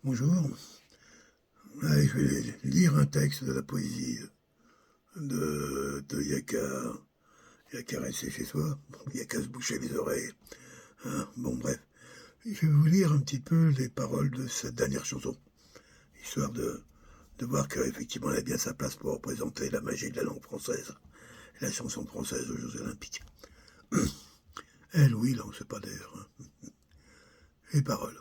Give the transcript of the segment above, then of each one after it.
Bonjour. Allez, je vais lire un texte de la poésie de Yaka. Yaka rester chez soi. Yaka se boucher les oreilles. Hein, bon, bref. Je vais vous lire un petit peu les paroles de cette dernière chanson, histoire de voir qu'effectivement elle a bien sa place pour représenter la magie de la langue française, et la chanson française aux Jeux Olympiques. Elle, oui, là, on ne sait pas d'ailleurs. Hein. Les paroles.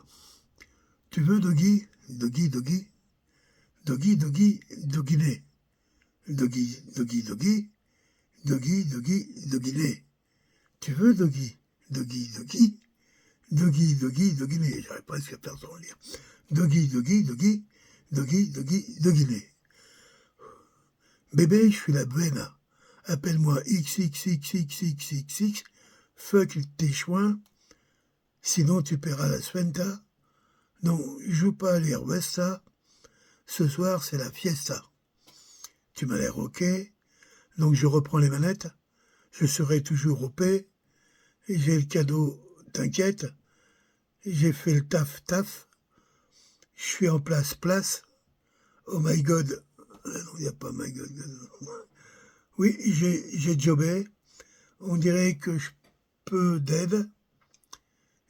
Tu veux Doggy, Doggy, Doggy, Doggy, Doggy, Doginé. Doggy, Doggy, Doggy, Doggy, Doggy, Doginé. Tu veux Doggy, Doggy, Doggy, Doggy, Doggy, Doginé. J'arrive presque à faire sans le lire. Doggy, Doggy, Doggy, Doggy, Doggy, Doginé. Bébé, je suis la buena. Appelle-moi XXXXXXX. Fuck tes choins. Sinon tu paieras la suenta. Non, joue pas à l'air Westa. Ce soir, c'est la fiesta. Tu m'as l'air ok. Donc je reprends les manettes. Je serai toujours au paix. J'ai le cadeau, t'inquiète. J'ai fait le taf. Je suis en place. Oh my god. Non, il n'y a pas my god. Oui, j'ai jobé. On dirait que je peux d'aide.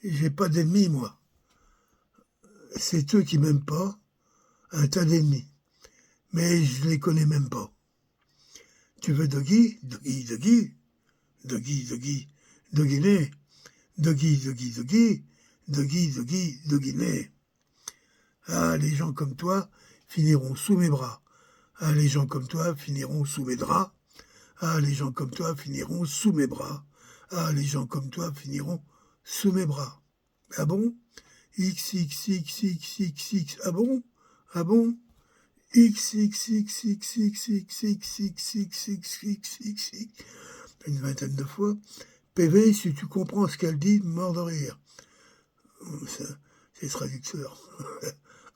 J'ai pas d'ennemis, moi. C'est eux qui m'aiment pas. Un tas d'ennemis. Mais je les connais même pas. Tu veux Doggy, Doggy, Doggy, Doggy, Doggy, Doginé, Doggy, Doggy, Doggy, Doggy, Doggy, Doginé. Ah, les gens comme toi finiront sous mes bras. Ah, les gens comme toi finiront sous mes draps. Ah, les gens comme toi finiront sous mes bras. Ah, les gens comme toi finiront sous mes bras. Ah bon? XXXXXX. Ah bon? Ah bon? XXXXXXXXXXXXX. Une vingtaine de fois. PV, si tu comprends ce qu'elle dit, mort de rire. C'est traducteur.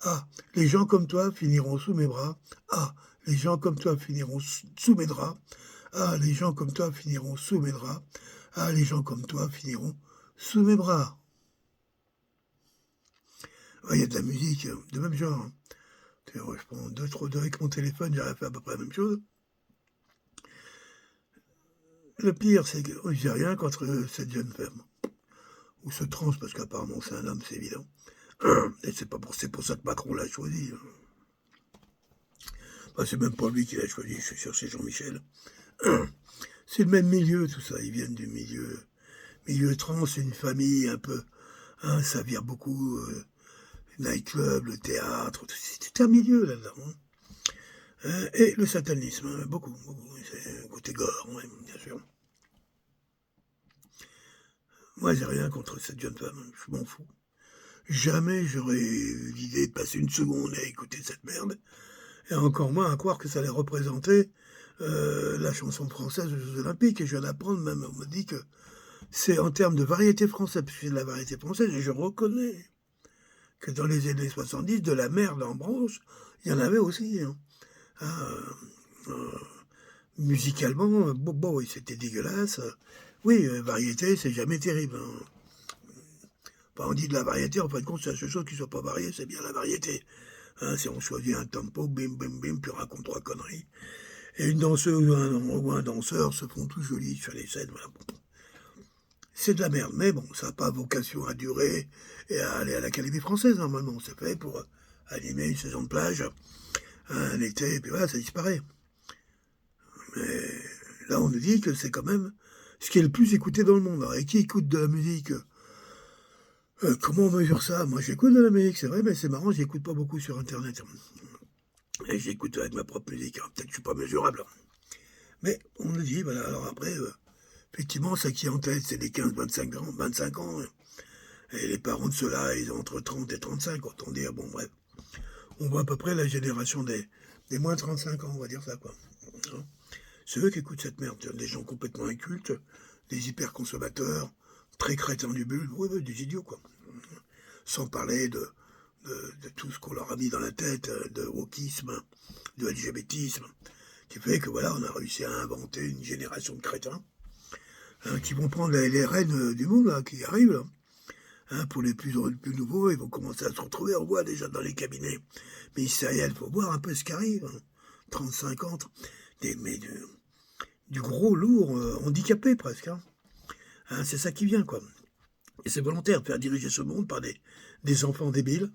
Ah, les gens comme toi finiront sous mes bras. Ah, les gens comme toi finiront sous mes draps. Ah, les gens comme toi finiront sous mes draps. Ah, les gens comme toi finiront sous mes bras. Il y a de la musique de même genre. Je prends deux avec mon téléphone, j'arrive à faire à peu près la même chose. Le pire, c'est que j'ai rien contre cette jeune femme. Ou ce trans, parce qu'apparemment c'est un homme, c'est évident. Et c'est pour ça que Macron l'a choisi. Bah, c'est même pas lui qui l'a choisi, je suis sûr, c'est Jean-Michel. C'est le même milieu, tout ça. Ils viennent du milieu trans, une famille un peu. Hein, ça vire beaucoup. Nightclub, le théâtre, c'est tout un milieu là-dedans. Et le satanisme, beaucoup. C'est côté gore, ouais, bien sûr. Moi, j'ai rien contre cette jeune femme, je m'en fous. Jamais j'aurais eu l'idée de passer une seconde à écouter cette merde, et encore moins à croire que ça allait représenter la chanson française aux Jeux Olympiques. Et je viens d'apprendre, même, on me dit que c'est en termes de variété française, parce que c'est de la variété française, et je reconnais que dans les années 70, de la merde en branche, il y en avait aussi. Hein. Ah, musicalement, oui, c'était dégueulasse. Oui, variété, c'est jamais terrible. Hein. Enfin, on dit de la variété, en fin de compte, c'est la seule chose qui soit pas variée, c'est bien la variété. Hein, si on choisit un tempo, bim, bim, bim, puis on raconte trois conneries. Et une danseuse ou un danseur se font tout jolis sur les scènes. Voilà. C'est de la merde, mais bon, ça n'a pas vocation à durer et à aller à l'Académie française, normalement. C'est fait pour animer une saison de plage, un été, et puis voilà, ça disparaît. Mais là, on nous dit que c'est quand même ce qui est le plus écouté dans le monde. Alors, et qui écoute de la musique comment on mesure ça? Moi, j'écoute de la musique, c'est vrai, mais c'est marrant, j'écoute pas beaucoup sur Internet. Et j'écoute avec ma propre musique. Alors, peut-être que je suis pas mesurable. Mais on nous dit, voilà, alors après, effectivement, ça qui est en tête, c'est les 15-25 ans, 25 ans. Et les parents de ceux-là, ils ont entre 30 et 35, autant dire, bon, bref. On voit à peu près la génération des moins de 35 ans, on va dire ça, quoi. C'est eux qui écoutent cette merde, des gens complètement incultes, des hyper-consommateurs, très crétins du bulle, oui, des idiots, quoi. Sans parler de tout ce qu'on leur a mis dans la tête, de wokisme, de LGBTisme, qui fait que voilà, on a réussi à inventer une génération de crétins qui vont prendre les rênes du monde, là, qui arrivent, là. Hein, pour les plus nouveaux, ils vont commencer à se retrouver, on voit déjà dans les cabinets ministériels, il faut voir un peu ce qui arrive, hein. 30, 50, mais du gros lourd, handicapé presque. Hein, c'est ça qui vient, quoi. Et c'est volontaire de faire diriger ce monde par des enfants débiles,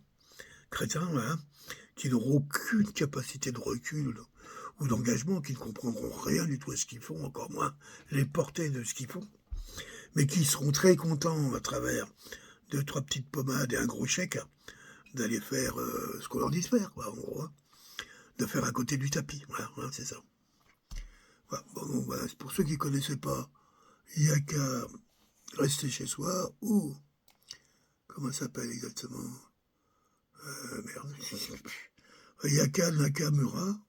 crétins, voilà, qui n'auront aucune capacité de recul ou d'engagement, qui ne comprendront rien du tout à ce qu'ils font, encore moins les portées de ce qu'ils font, mais qui seront très contents à travers 2-3 petites pommades et un gros chèque d'aller faire ce qu'on leur dit de faire, quoi, en gros, hein, de faire à côté du tapis, voilà, hein, c'est ça. Voilà, bon, voilà, pour ceux qui ne connaissaient pas, il n'y a qu'à rester chez soi, ou, comment ça s'appelle exactement, merde, Yaka Nakamura,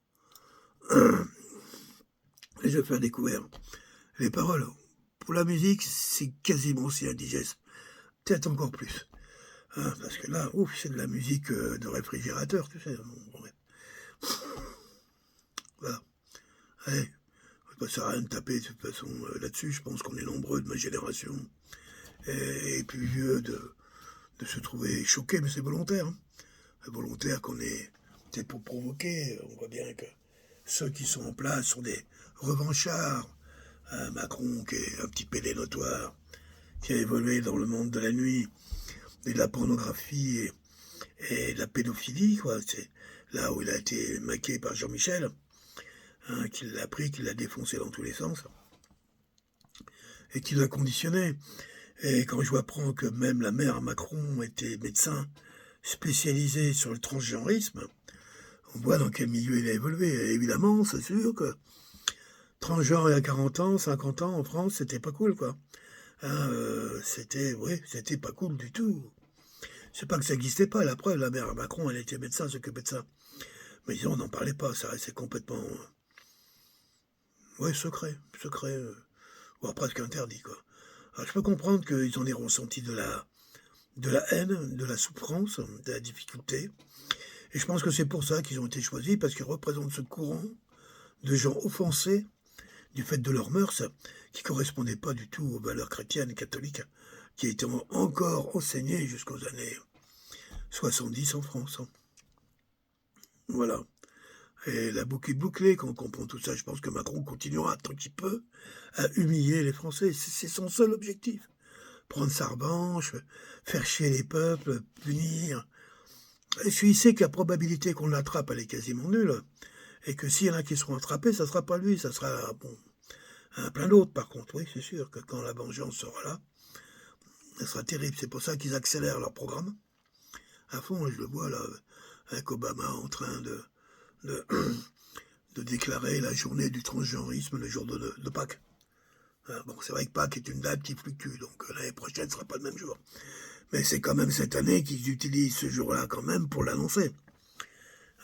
et je vais faire découvrir les paroles. Pour la musique, c'est quasiment aussi indigeste, peut-être encore plus. Hein, parce que là, ouf, c'est de la musique de réfrigérateur, tu sais. Bon, ouais. Voilà. Allez, ça sert à rien de taper de toute façon là-dessus. Je pense qu'on est nombreux de ma génération et plus vieux de se trouver choqués, mais c'est volontaire. Hein. C'est volontaire qu'on est. C'est pour provoquer. On voit bien que ceux qui sont en place sont des revanchards. Macron, qui est un petit pédé notoire, qui a évolué dans le monde de la nuit, et de la pornographie et de la pédophilie, quoi. C'est là où il a été maqué par Jean-Michel, hein, qui l'a pris, qui l'a défoncé dans tous les sens, et qui l'a conditionné. Et quand je apprends que même la mère Macron était médecin spécialisé sur le transgenrisme, on voit dans quel milieu il a évolué. Et évidemment, c'est sûr que transgenre à 40 ans, 50 ans en France, c'était pas cool, quoi. Hein, c'était pas cool du tout. C'est pas que ça n'existait pas, la preuve, la mère Macron, elle était médecin, s'occupait de ça. Mais on n'en parlait pas, ça restait complètement... secret, voire presque interdit, quoi. Alors je peux comprendre qu'ils en aient ressenti de la haine, de la souffrance, de la difficulté. Et je pense que c'est pour ça qu'ils ont été choisis, parce qu'ils représentent ce courant de gens offensés du fait de leurs mœurs, qui ne correspondaient pas du tout aux valeurs chrétiennes et catholiques, qui étaient encore enseignées jusqu'aux années 70 en France. Voilà. Et la boucle est bouclée quand on comprend tout ça. Je pense que Macron continuera tant qu'il peut à humilier les Français. C'est son seul objectif. Prendre sa revanche, faire chier les peuples, punir. Et il sait que la probabilité qu'on l'attrape, elle est quasiment nulle. Et que s'il y en a qui seront attrapés, ça ne sera pas lui, ça sera plein d'autres par contre. Oui, c'est sûr que quand la vengeance sera là, ça sera terrible. C'est pour ça qu'ils accélèrent leur programme. À fond, je le vois là, avec Obama en train de déclarer la journée du transgenrisme le jour de Pâques. Bon, c'est vrai que Pâques est une date qui fluctue, donc l'année prochaine ne sera pas le même jour. Mais c'est quand même cette année qu'ils utilisent ce jour-là quand même pour l'annoncer.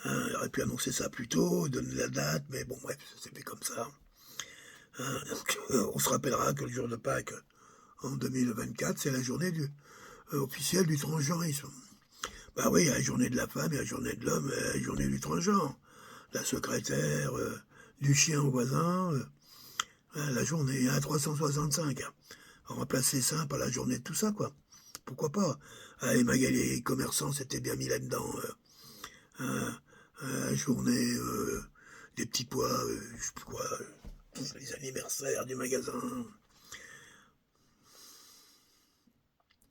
Il aurait pu annoncer ça plus tôt, donner la date, mais bon, bref, ça s'est fait comme ça. Donc, on se rappellera que le jour de Pâques, en 2024, c'est la journée officielle du transgenrisme. Bah oui, il y a la journée de la femme, il y a la journée de l'homme, la journée du transgenre. La secrétaire, du chien au voisin, la journée, il y a 365. Remplacer ça par la journée de tout ça, quoi. Pourquoi pas? Et Magali, commerçants, c'était bien mis là-dedans. La journée des petits pois, je sais plus quoi, les anniversaires du magasin.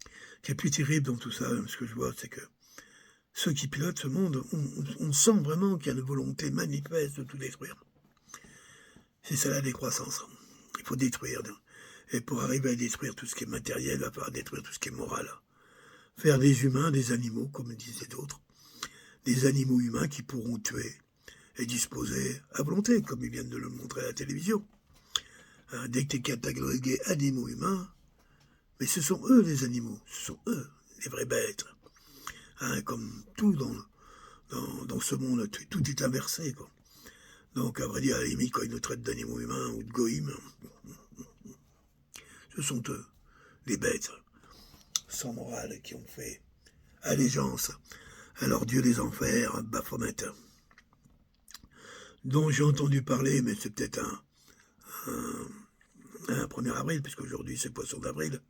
Ce qui est plus terrible dans tout ça, ce que je vois, c'est que ceux qui pilotent ce monde, on sent vraiment qu'il y a une volonté manifeste de tout détruire. C'est ça la décroissance. Il faut détruire. Et pour arriver à détruire tout ce qui est matériel, il va falloir détruire tout ce qui est moral. Faire des humains des animaux, comme disaient d'autres. Des animaux humains qui pourront tuer et disposer à volonté, comme ils viennent de le montrer à la télévision. Dès que tu es catalogué animaux humains, mais ce sont eux les animaux, ce sont eux les vrais bêtes. Comme tout dans ce monde, tout est inversé, quoi. Donc, à vrai dire, à la limite, quand ils nous traitent d'animaux humains ou de goïms, ce sont eux, les bêtes, sans morale, qui ont fait allégeance à leur dieu des enfers, Baphomet, dont j'ai entendu parler, mais c'est peut-être un 1er avril, puisqu'aujourd'hui c'est poisson d'avril,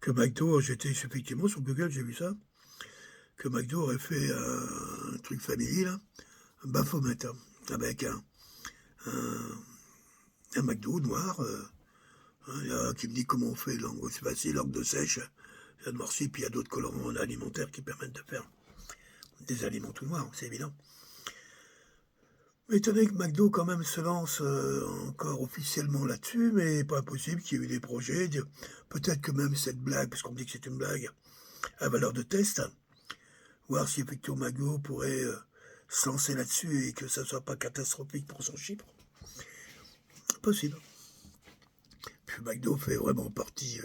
que McDo, j'étais effectivement sur Google, j'ai vu ça, que McDo aurait fait un truc family, là, un Baphomet, hein, avec un, un McDo noir, là, qui me dit comment on fait l'angle, c'est facile, l'angle de sèche, la noircie, puis il y a d'autres colorants alimentaires qui permettent de faire des aliments tout noirs, c'est évident. Étonné que McDo quand même se lance encore officiellement là-dessus, mais pas impossible qu'il y ait eu des projets. Peut-être que même cette blague, parce qu'on me dit que c'est une blague, a valeur de test, voir si effectivement McDo pourrait se lancer là-dessus et que ça ne soit pas catastrophique pour son chiffre. Possible. Puis McDo fait vraiment partie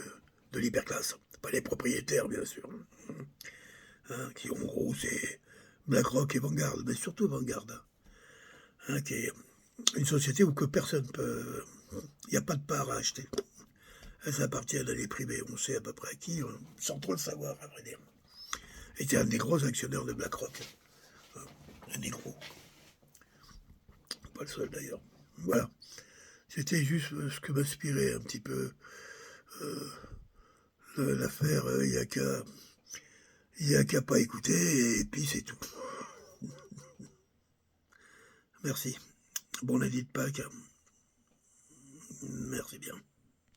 de l'hyperclasse. Pas les propriétaires, bien sûr, hein, qui en gros c'est BlackRock et Vanguard, mais surtout Vanguard, hein, qui est une société où que personne peut... Il n'y a pas de part à acheter. Elles appartiennent à des privés, on sait à peu près à qui, sans trop le savoir, à vrai dire. Et c'est un des gros actionnaires de BlackRock. Un des gros. Pas le seul d'ailleurs. Voilà. C'était juste ce que m'inspirait un petit peu l'affaire. Il n'y a qu'à pas écouter, et puis c'est tout. Merci. Bon lundi de Pâques. Merci bien.